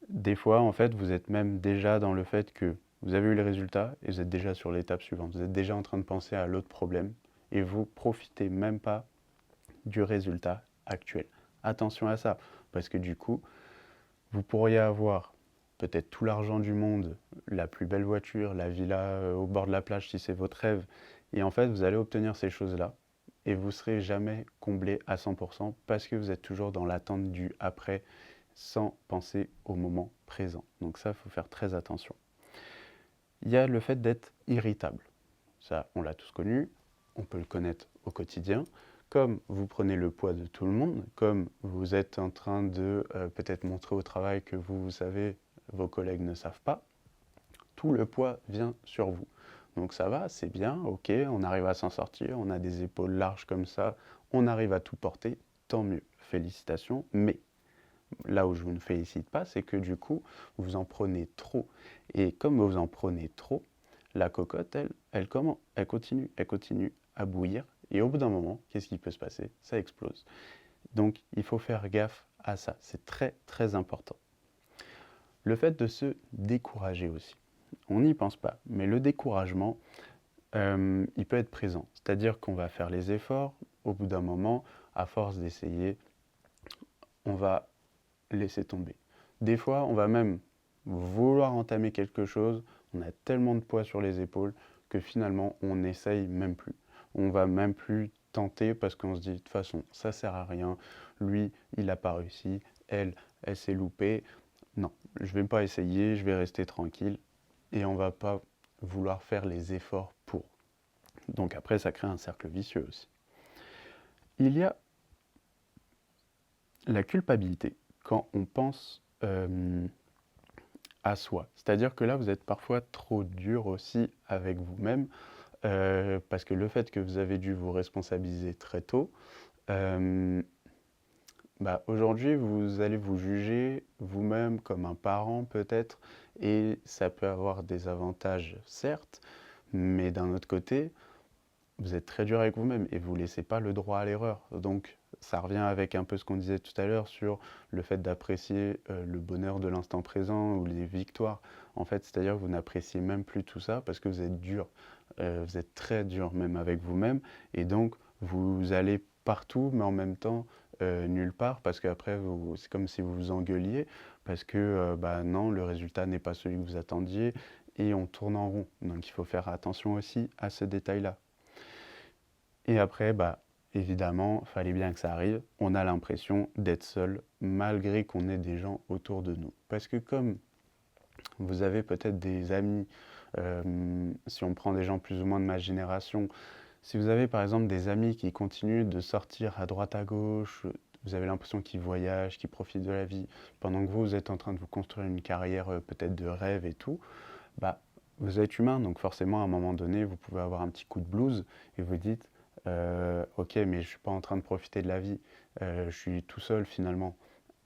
[SPEAKER 1] des fois, en fait, vous êtes même déjà dans le fait que vous avez eu les résultats et vous êtes déjà sur l'étape suivante. Vous êtes déjà en train de penser à l'autre problème et vous profitez même pas du résultat actuel. Attention à ça, parce que du coup, vous pourriez avoir peut-être tout l'argent du monde, la plus belle voiture, la villa au bord de la plage si c'est votre rêve, et en fait, vous allez obtenir ces choses-là et vous ne serez jamais comblé à 100% parce que vous êtes toujours dans l'attente du après sans penser au moment présent. Donc ça, il faut faire très attention. Il y a le fait d'être irritable. Ça, on l'a tous connu, on peut le connaître au quotidien. Comme vous prenez le poids de tout le monde, comme vous êtes en train de peut-être montrer au travail que vous savez, vos collègues ne savent pas, tout le poids vient sur vous. Donc ça va, c'est bien, ok, on arrive à s'en sortir, on a des épaules larges comme ça, on arrive à tout porter, tant mieux, félicitations, mais là où je vous ne félicite pas, c'est que du coup, vous en prenez trop. Et comme vous en prenez trop, la cocotte, elle comment? Elle continue à bouillir. Et au bout d'un moment, qu'est-ce qui peut se passer? Ça explose. Donc, il faut faire gaffe à ça. C'est très, très important. Le fait de se décourager aussi. On n'y pense pas, mais le découragement, il peut être présent. C'est-à-dire qu'on va faire les efforts, au bout d'un moment, à force d'essayer, on va laisser tomber. Des fois, on va même vouloir entamer quelque chose, on a tellement de poids sur les épaules que finalement, on n'essaye même plus. On va même plus tenter parce qu'on se dit, de toute façon, ça sert à rien, lui, il n'a pas réussi, elle s'est loupée. Non, je ne vais pas essayer, je vais rester tranquille et on ne va pas vouloir faire les efforts pour. Donc après, ça crée un cercle vicieux aussi. Il y a la culpabilité quand on pense à soi. C'est-à-dire que là, vous êtes parfois trop dur aussi avec vous-même, parce que le fait que vous avez dû vous responsabiliser très tôt, Euh, Aujourd'hui, vous allez vous juger vous-même comme un parent peut-être, et ça peut avoir des avantages, certes, mais d'un autre côté, vous êtes très dur avec vous-même et vous laissez pas le droit à l'erreur. Donc, ça revient avec un peu ce qu'on disait tout à l'heure sur le fait d'apprécier le bonheur de l'instant présent ou les victoires. En fait, c'est-à-dire que vous n'appréciez même plus tout ça parce que vous êtes dur. Vous êtes très dur même avec vous-même et donc vous allez partout mais en même temps nulle part parce qu'après c'est comme si vous vous engueuliez parce que non, le résultat n'est pas celui que vous attendiez et on tourne en rond. Donc il faut faire attention aussi à ce détail-là. Et après, évidemment, fallait bien que ça arrive, on a l'impression d'être seul malgré qu'on ait des gens autour de nous. Parce que comme vous avez peut-être des amis, si on prend des gens plus ou moins de ma génération, si vous avez par exemple des amis qui continuent de sortir à droite à gauche, vous avez l'impression qu'ils voyagent, qu'ils profitent de la vie, pendant que vous êtes en train de vous construire une carrière peut-être de rêve et tout, bah, vous êtes humain, donc forcément à un moment donné, vous pouvez avoir un petit coup de blues et vous dites, ok, mais je ne suis pas en train de profiter de la vie, je suis tout seul finalement,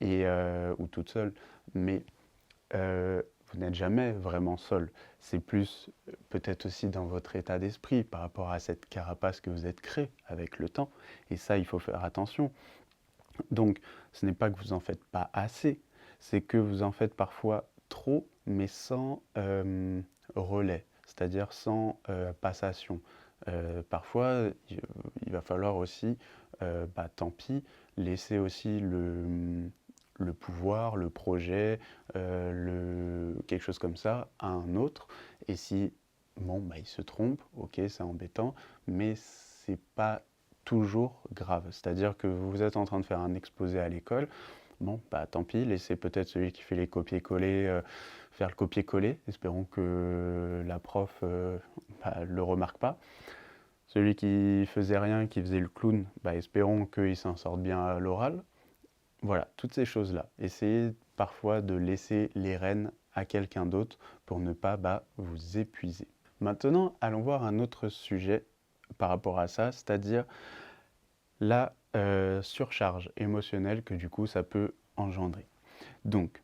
[SPEAKER 1] ou toute seule, mais euh, vous n'êtes jamais vraiment seul. C'est plus peut-être aussi dans votre état d'esprit par rapport à cette carapace que vous êtes créée avec le temps, et ça, il faut faire attention. Donc, ce n'est pas que vous en faites pas assez, c'est que vous en faites parfois trop, mais sans relais, c'est-à-dire sans passation. Parfois, il va falloir aussi, tant pis, laisser aussi le pouvoir, le projet, quelque chose comme ça à un autre. Et si, bon, il se trompe, ok, c'est embêtant, mais c'est pas toujours grave. C'est-à-dire que vous êtes en train de faire un exposé à l'école, bon, tant pis, laissez peut-être celui qui fait les copier-coller faire le copier-coller. Espérons que la prof le remarque pas. Celui qui faisait rien, qui faisait le clown, espérons qu'il s'en sorte bien à l'oral. Voilà, toutes ces choses-là. Essayez parfois de laisser les rênes à quelqu'un d'autre pour ne pas vous épuiser. Maintenant, allons voir un autre sujet par rapport à ça, c'est-à-dire la surcharge émotionnelle que du coup ça peut engendrer. Donc,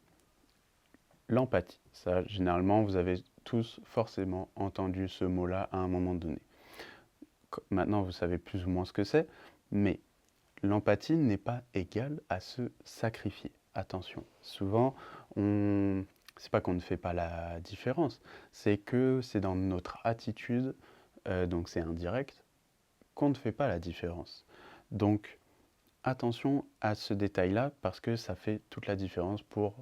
[SPEAKER 1] l'empathie, ça généralement vous avez tous forcément entendu ce mot-là à un moment donné. Maintenant vous savez plus ou moins ce que c'est, mais l'empathie n'est pas égale à se sacrifier. Attention, souvent c'est pas qu'on ne fait pas la différence, c'est que c'est dans notre attitude, donc c'est indirect, qu'on ne fait pas la différence. Donc attention à ce détail-là parce que ça fait toute la différence pour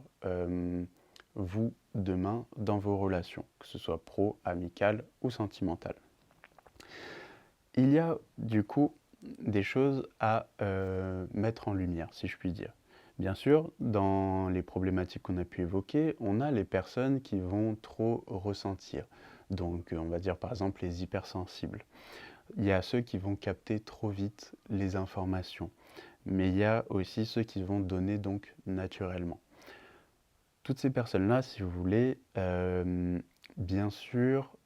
[SPEAKER 1] vous demain dans vos relations, que ce soit pro, amicales ou sentimentales. Il y a du coup des choses à mettre en lumière, si je puis dire. Bien sûr, dans les problématiques qu'on a pu évoquer, on a les personnes qui vont trop ressentir. Donc on va dire par exemple les hypersensibles. Il y a ceux qui vont capter trop vite les informations. Mais il y a aussi ceux qui vont donner donc naturellement. Toutes ces personnes-là, si vous voulez, bien sûr,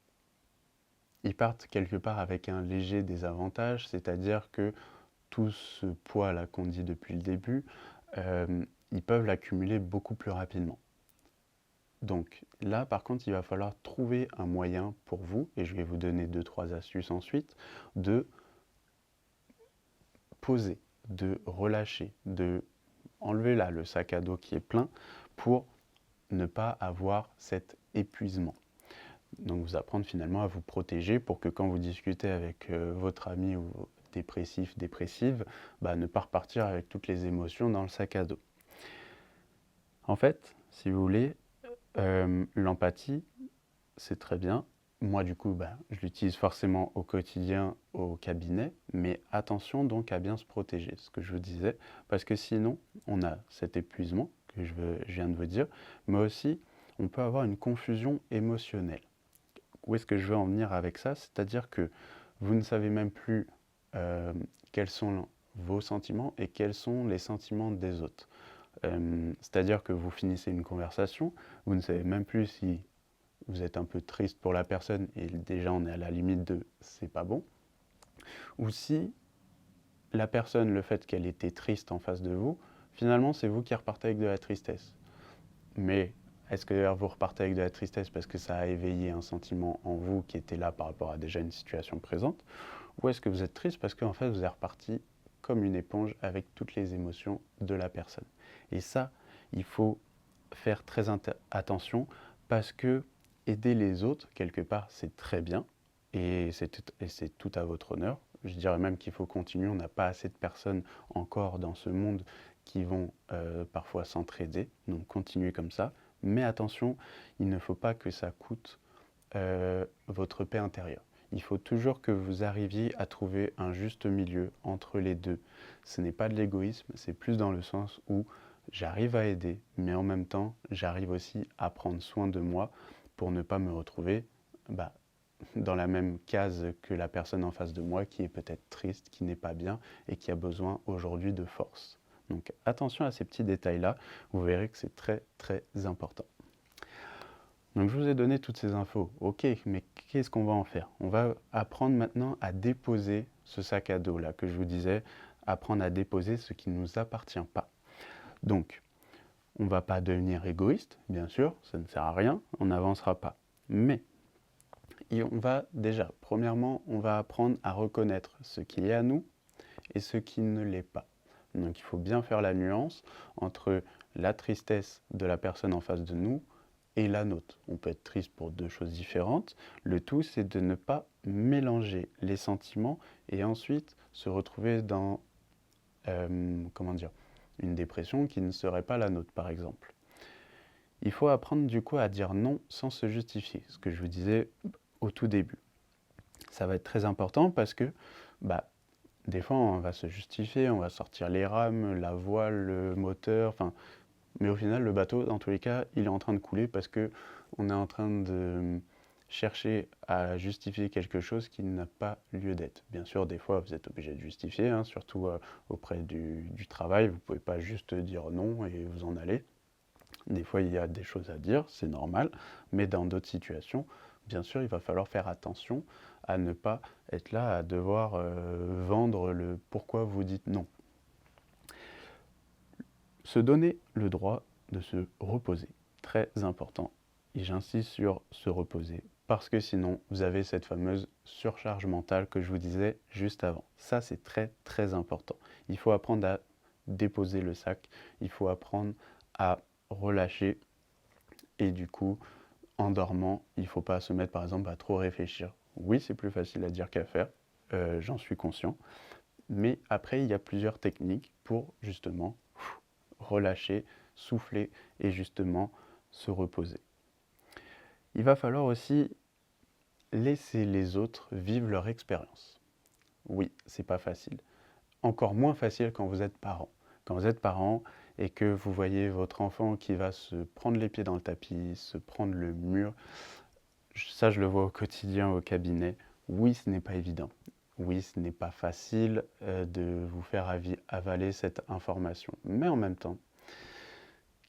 [SPEAKER 1] ils partent quelque part avec un léger désavantage, c'est-à-dire que tout ce poids-là qu'on dit depuis le début, ils peuvent l'accumuler beaucoup plus rapidement. Donc là, par contre, il va falloir trouver un moyen pour vous, et je vais vous donner 2-3 astuces ensuite, de poser, de relâcher, de enlever là le sac à dos qui est plein pour ne pas avoir cet épuisement. Donc vous apprendre finalement à vous protéger pour que quand vous discutez avec votre ami ou dépressif, dépressive, ne pas repartir avec toutes les émotions dans le sac à dos. En fait, si vous voulez, l'empathie, c'est très bien. Moi, du coup, je l'utilise forcément au quotidien, au cabinet, mais attention donc à bien se protéger, ce que je vous disais, parce que sinon, on a cet épuisement que je viens de vous dire, mais aussi, on peut avoir une confusion émotionnelle. Où est-ce que je veux en venir avec ça? C'est-à-dire que vous ne savez même plus quels sont vos sentiments et quels sont les sentiments des autres. C'est-à-dire que vous finissez une conversation, vous ne savez même plus si vous êtes un peu triste pour la personne et déjà on est à la limite de c'est pas bon, ou si la personne, le fait qu'elle était triste en face de vous, finalement, c'est vous qui repartez avec de la tristesse. Mais est-ce que vous repartez avec de la tristesse parce que ça a éveillé un sentiment en vous qui était là par rapport à déjà une situation présente? Ou est-ce que vous êtes triste parce qu'en fait, vous êtes reparti comme une éponge avec toutes les émotions de la personne? Et ça, il faut faire très attention parce que aider les autres, quelque part, c'est très bien et c'est tout à votre honneur. Je dirais même qu'il faut continuer. On n'a pas assez de personnes encore dans ce monde qui vont parfois s'entraider. Donc continuez comme ça. Mais attention, il ne faut pas que ça coûte votre paix intérieure. Il faut toujours que vous arriviez à trouver un juste milieu entre les deux. Ce n'est pas de l'égoïsme, c'est plus dans le sens où j'arrive à aider, mais en même temps, j'arrive aussi à prendre soin de moi pour ne pas me retrouver dans la même case que la personne en face de moi qui est peut-être triste, qui n'est pas bien et qui a besoin aujourd'hui de force. Donc attention à ces petits détails-là, vous verrez que c'est très très important. Donc je vous ai donné toutes ces infos, ok, mais qu'est-ce qu'on va en faire? On va apprendre maintenant à déposer ce sac à dos là que je vous disais, apprendre à déposer ce qui ne nous appartient pas. Donc, on ne va pas devenir égoïste, bien sûr, ça ne sert à rien, on n'avancera pas. Mais, on va déjà, premièrement, on va apprendre à reconnaître ce qui est à nous et ce qui ne l'est pas. Donc il faut bien faire la nuance entre la tristesse de la personne en face de nous et la nôtre. On peut être triste pour deux choses différentes. Le tout, c'est de ne pas mélanger les sentiments et ensuite se retrouver dans, une dépression qui ne serait pas la nôtre, par exemple. Il faut apprendre du coup à dire non sans se justifier, ce que je vous disais au tout début. Ça va être très important parce que des fois on va se justifier, on va sortir les rames, la voile, le moteur, mais au final le bateau, dans tous les cas, il est en train de couler parce que on est en train de chercher à justifier quelque chose qui n'a pas lieu d'être. Bien sûr, des fois, vous êtes obligé de justifier, hein, surtout auprès du travail. Vous ne pouvez pas juste dire non et vous en aller. Des fois, il y a des choses à dire, c'est normal, mais dans d'autres situations, bien sûr, il va falloir faire attention à ne pas être là à devoir vendre le pourquoi vous dites non. Se donner le droit de se reposer, très important. Et j'insiste sur se reposer, parce que sinon, vous avez cette fameuse surcharge mentale que je vous disais juste avant. Ça, c'est très, très important. Il faut apprendre à déposer le sac, il faut apprendre à relâcher, et du coup, en dormant, il ne faut pas se mettre, par exemple, à trop réfléchir. Oui, c'est plus facile à dire qu'à faire, j'en suis conscient, mais après, il y a plusieurs techniques pour, justement, relâcher, souffler et justement se reposer. Il va falloir aussi laisser les autres vivre leur expérience. Oui, c'est pas facile. Encore moins facile quand vous êtes parent. Quand vous êtes parent et que vous voyez votre enfant qui va se prendre les pieds dans le tapis, se prendre le mur, ça je le vois au quotidien au cabinet. Oui, ce n'est pas évident. Oui, ce n'est pas facile de vous faire avaler cette information. Mais en même temps,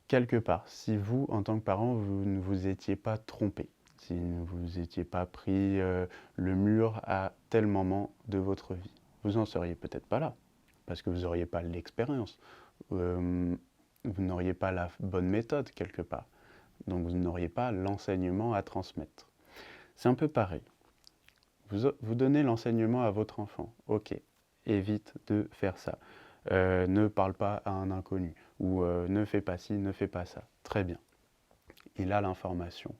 [SPEAKER 1] quelque part, si vous, en tant que parent, vous ne vous étiez pas trompé, si ne vous étiez pas pris le mur à tel moment de votre vie, vous n'en seriez peut-être pas là, parce que vous n'auriez pas l'expérience, vous n'auriez pas la bonne méthode quelque part, donc vous n'auriez pas l'enseignement à transmettre. C'est un peu pareil. Vous donnez l'enseignement à votre enfant, ok, évite de faire ça. Ne parle pas à un inconnu, ou ne fais pas ci, ne fais pas ça. Très bien. Il a l'information.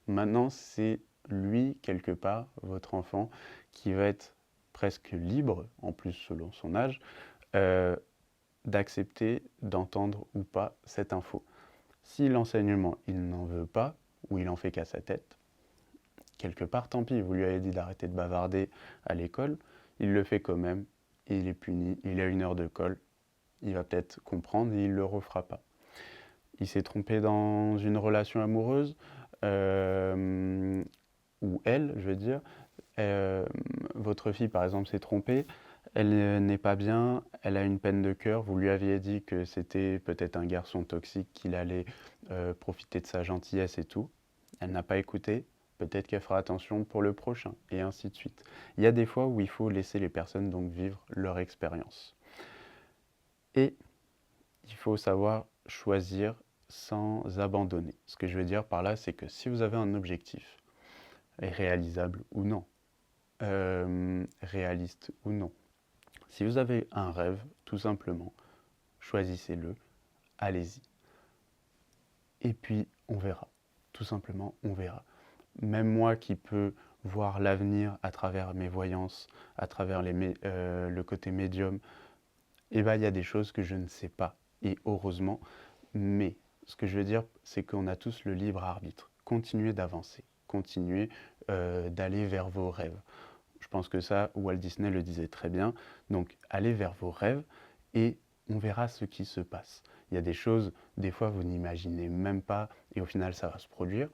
[SPEAKER 1] Maintenant, c'est lui, quelque part, votre enfant, qui va être presque libre, en plus selon son âge, d'accepter, d'entendre ou pas cette info. Si l'enseignement, il n'en veut pas, ou il en fait qu'à sa tête, quelque part, tant pis, vous lui avez dit d'arrêter de bavarder à l'école, il le fait quand même, il est puni, il a 1 heure de colle, il va peut-être comprendre et il ne le refera pas. Il s'est trompé dans une relation amoureuse, ou elle, je veux dire, votre fille par exemple s'est trompée, elle n'est pas bien, elle a une peine de cœur, vous lui aviez dit que c'était peut-être un garçon toxique, qu'il allait profiter de sa gentillesse et tout, elle n'a pas écouté, peut-être qu'elle fera attention pour le prochain, et ainsi de suite. Il y a des fois où il faut laisser les personnes donc vivre leur expérience. Et il faut savoir choisir sans abandonner. Ce que je veux dire par là, c'est que si vous avez un objectif, réalisable ou non, réaliste ou non, si vous avez un rêve, tout simplement, choisissez-le, allez-y. Et puis, on verra. Tout simplement, on verra. Même moi qui peux voir l'avenir à travers mes voyances, à travers le côté médium, eh ben, il y a des choses que je ne sais pas. Et heureusement, mais ce que je veux dire, c'est qu'on a tous le libre arbitre. Continuez d'avancer, continuez d'aller vers vos rêves. Je pense que ça, Walt Disney le disait très bien. Donc, allez vers vos rêves et on verra ce qui se passe. Il y a des choses, des fois, vous n'imaginez même pas et au final, ça va se produire.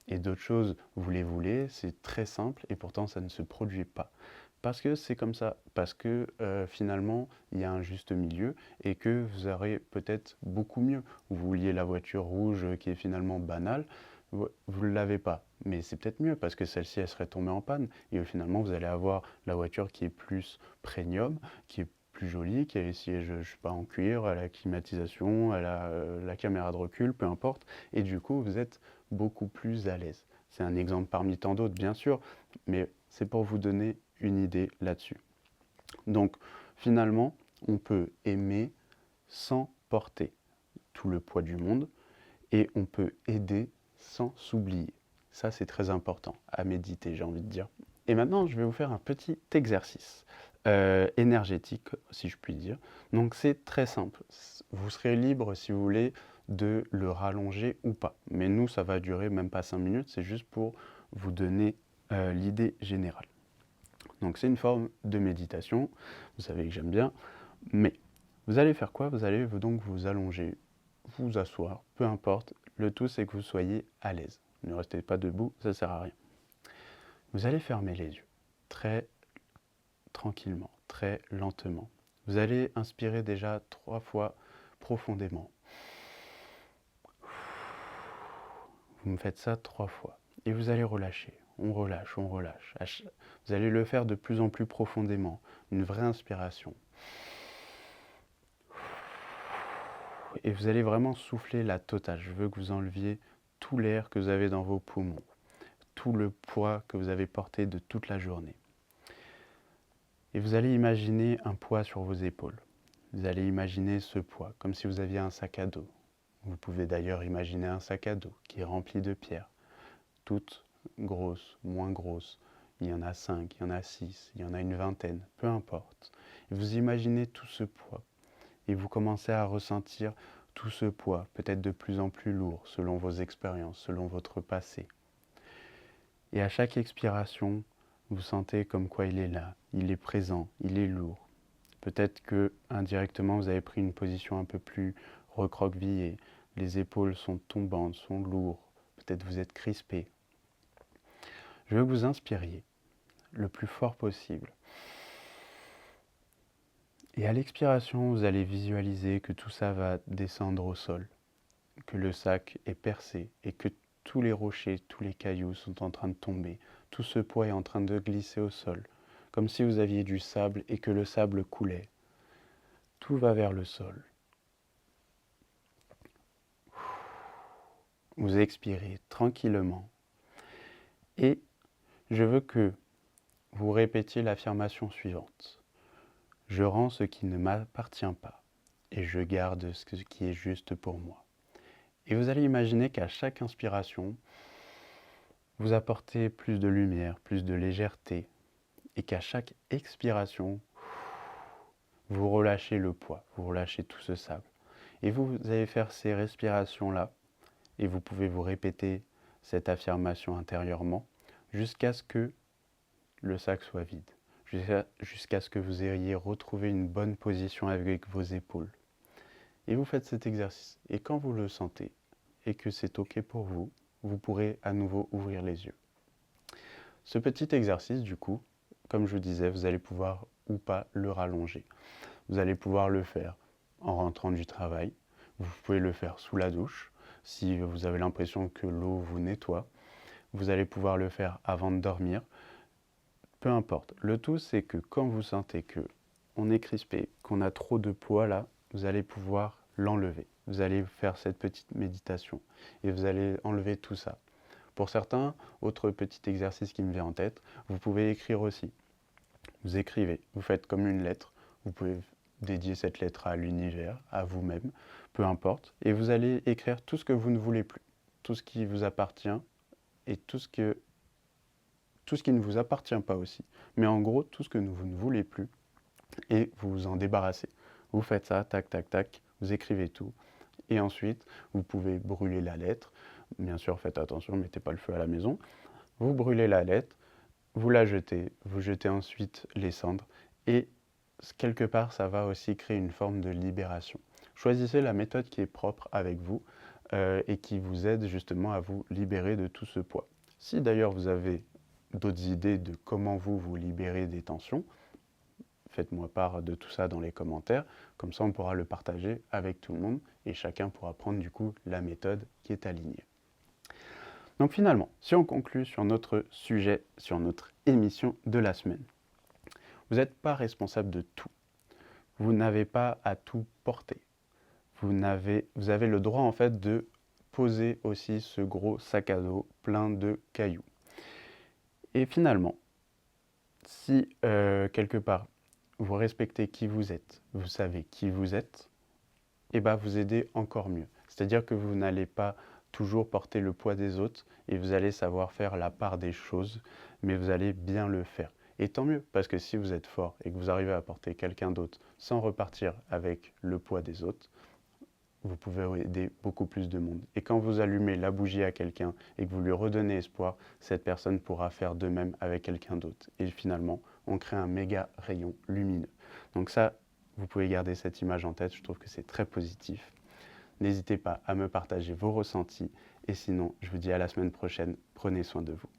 [SPEAKER 1] Et d'autres choses, vous les voulez, c'est très simple et pourtant, ça ne se produit pas. Parce que c'est comme ça, parce que finalement, il y a un juste milieu et que vous aurez peut-être beaucoup mieux. Vous vouliez la voiture rouge qui est finalement banale, vous ne l'avez pas. Mais c'est peut-être mieux parce que celle-ci, elle serait tombée en panne. Et finalement, vous allez avoir la voiture qui est plus premium, qui est plus jolie, qui a les sièges, je sais pas, en cuir, à la climatisation, à la caméra de recul, peu importe. Et du coup, vous êtes beaucoup plus à l'aise. C'est un exemple parmi tant d'autres, bien sûr, mais c'est pour vous donner une idée là-dessus. Donc, finalement, on peut aimer sans porter tout le poids du monde et on peut aider sans s'oublier. Ça, c'est très important à méditer, j'ai envie de dire. Et maintenant, je vais vous faire un petit exercice énergétique, si je puis dire. Donc, c'est très simple. Vous serez libre, si vous voulez, de le rallonger ou pas. Mais nous, ça va durer même pas 5 minutes. C'est juste pour vous donner l'idée générale. Donc, c'est une forme de méditation. Vous savez que j'aime bien. Mais vous allez faire quoi? Vous allez donc vous allonger, vous asseoir, peu importe. Le tout, c'est que vous soyez à l'aise. Ne restez pas debout, ça ne sert à rien. Vous allez fermer les yeux, très tranquillement, très lentement. Vous allez inspirer déjà 3 fois profondément. Vous me faites ça 3 fois. Et vous allez relâcher. On relâche, on relâche. Vous allez le faire de plus en plus profondément. Une vraie inspiration. Et vous allez vraiment souffler la totale. Je veux que vous enleviez tout l'air que vous avez dans vos poumons, tout le poids que vous avez porté de toute la journée. Et vous allez imaginer un poids sur vos épaules. Vous allez imaginer ce poids comme si vous aviez un sac à dos. Vous pouvez d'ailleurs imaginer un sac à dos qui est rempli de pierres, toutes grosses, moins grosses. Il y en a 5, il y en a 6, il y en a une vingtaine, peu importe. Et vous imaginez tout ce poids et vous commencez à ressentir tout ce poids, peut-être de plus en plus lourd selon vos expériences, selon votre passé. Et à chaque expiration, vous sentez comme quoi il est là, il est présent, il est lourd. Peut-être que indirectement vous avez pris une position un peu plus recroquevillée, les épaules sont tombantes, sont lourdes, peut-être vous êtes crispé. Je veux que vous inspiriez le plus fort possible. Et à l'expiration, vous allez visualiser que tout ça va descendre au sol, que le sac est percé et que tous les rochers, tous les cailloux sont en train de tomber. Tout ce poids est en train de glisser au sol, comme si vous aviez du sable et que le sable coulait. Tout va vers le sol. Vous expirez tranquillement et je veux que vous répétiez l'affirmation suivante. Je rends ce qui ne m'appartient pas et je garde ce qui est juste pour moi. Et vous allez imaginer qu'à chaque inspiration, vous apportez plus de lumière, plus de légèreté et qu'à chaque expiration, vous relâchez le poids, vous relâchez tout ce sable. Et vous allez faire ces respirations-là et vous pouvez vous répéter cette affirmation intérieurement jusqu'à ce que le sac soit vide, jusqu'à ce que vous ayez retrouvé une bonne position avec vos épaules. Et vous faites cet exercice. Et quand vous le sentez et que c'est OK pour vous, vous pourrez à nouveau ouvrir les yeux. Ce petit exercice, du coup, comme je vous disais, vous allez pouvoir ou pas le rallonger. Vous allez pouvoir le faire en rentrant du travail. Vous pouvez le faire sous la douche, si vous avez l'impression que l'eau vous nettoie. vous allez pouvoir le faire avant de dormir, peu importe. Le tout, c'est que quand vous sentez que on est crispé, qu'on a trop de poids là, vous allez pouvoir l'enlever. Vous allez faire cette petite méditation et vous allez enlever tout ça. Pour certains, autre petit exercice qui me vient en tête, vous pouvez écrire aussi. Vous écrivez, vous faites comme une lettre, vous pouvez dédier cette lettre à l'univers, à vous-même, peu importe, et vous allez écrire tout ce que vous ne voulez plus, tout ce qui vous appartient et tout ce qui ne vous appartient pas aussi. Mais en gros, tout ce que vous ne voulez plus, et vous vous en débarrassez. Vous faites ça, tac, tac, tac, vous écrivez tout, et ensuite, vous pouvez brûler la lettre. Bien sûr, faites attention, mettez pas le feu à la maison. Vous brûlez la lettre, vous la jetez, vous jetez ensuite les cendres, et quelque part, ça va aussi créer une forme de libération. Choisissez la méthode qui est propre avec vous et qui vous aide justement à vous libérer de tout ce poids. Si d'ailleurs vous avez d'autres idées de comment vous libérez des tensions, faites-moi part de tout ça dans les commentaires, comme ça on pourra le partager avec tout le monde et chacun pourra prendre du coup la méthode qui est alignée. Donc finalement, si on conclut sur notre sujet, sur notre émission de la semaine, vous n'êtes pas responsable de tout. Vous n'avez pas à tout porter. Vous avez le droit en fait de poser aussi ce gros sac à dos plein de cailloux. Et finalement, si quelque part vous respectez qui vous êtes, vous savez qui vous êtes, et bien vous aidez encore mieux. C'est-à-dire que vous n'allez pas toujours porter le poids des autres et vous allez savoir faire la part des choses, mais vous allez bien le faire. Et tant mieux, parce que si vous êtes fort et que vous arrivez à porter quelqu'un d'autre sans repartir avec le poids des autres, vous pouvez aider beaucoup plus de monde. Et quand vous allumez la bougie à quelqu'un et que vous lui redonnez espoir, cette personne pourra faire de même avec quelqu'un d'autre. Et finalement, on crée un méga rayon lumineux. Donc ça, vous pouvez garder cette image en tête, je trouve que c'est très positif. N'hésitez pas à me partager vos ressentis et sinon, je vous dis à la semaine prochaine, prenez soin de vous.